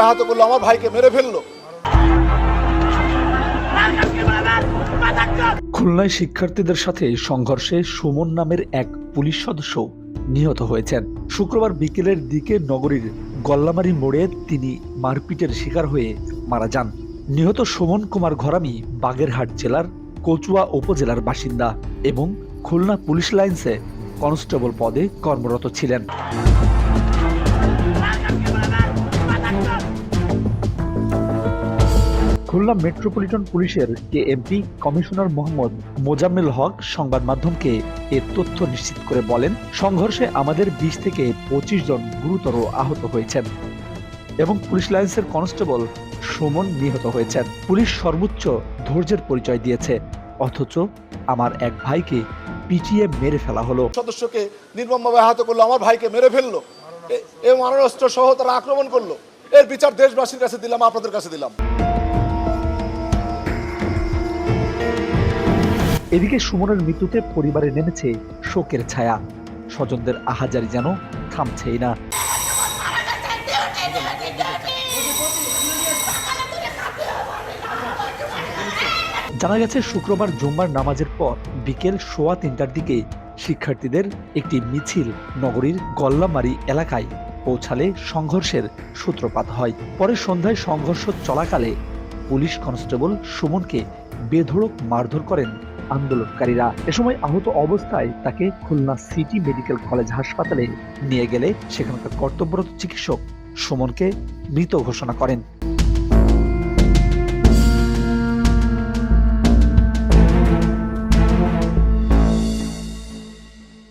আহত করলো, আমার ভাইকে মেরে ফেললো। খুলনায় শিক্ষার্থীদের সাথে সংঘর্ষে সুমন নামের এক পুলিশ সদস্য নিহত হয়েছেন। শুক্রবার বিকেলের দিকে নগরীর গল্লামারী মোড়ে তিনি মারপিটের শিকার হয়ে মারা যান। নিহত সুমন কুমার ঘরামি বাগেরহাট জেলার কচুয়া উপজেলার বাসিন্দা এবং খুলনা পুলিশ লাইন্সে কনস্টেবল পদে কর্মরত ছিলেন। খুলনা মেট্রোপলিটন পুলিশের কেএমপি কমিশনার মোহাম্মদ মোজাম্মেল হক সংবাদ মাধ্যমকে এ তথ্য নিশ্চিত করে বলেন, সংঘর্ষে আমাদের ২০ থেকে ২৫ জন গুরুতর আহত হয়েছেন এবং পুলিশ লাইন্সের কনস্টেবল সুমন নিহত হয়েছেন। পুলিশ সর্বোচ্চ ধৈর্যের পরিচয় দিয়েছে, অথচ আমার এক ভাইকে পিটিয়ে মেরে ফেলা হলো। সদস্যকে নির্মমভাবে আহত করলো, আমার ভাইকে মেরে ফেললো এবং মারণাস্ত্র সহ তারা আক্রমণ করলো। এর বিচার দেশবাসীর কাছে দিলাম, আপনাদের কাছে দিলাম। এদিকে সুমনের মৃত্যুতে পরিবারে নেমেছে শোকের ছায়া। স্বজনদের আহাজারি যেন থামছেই না। জানা গেছে, শুক্রবার জুম্মার নামাজের পর বিকেল 3:15টার দিকে শিক্ষার্থীদের একটি মিছিল নগরীর গল্লামারী এলাকায় পৌঁছালে সংঘর্ষের সূত্রপাত হয়। পরে সন্ধ্যায় সংঘর্ষ চলাকালে পুলিশ কনস্টেবল সুমনকে বেধড়ক মারধর করেন আন্দোলনকারীরা। এ সময় আহত অবস্থায় তাকে খুলনা সিটি মেডিকেল কলেজ হাসপাতালে নিয়ে গেলে সেখানকার কর্তব্যরত চিকিৎসক সুমনকে মৃত ঘোষণা করেন।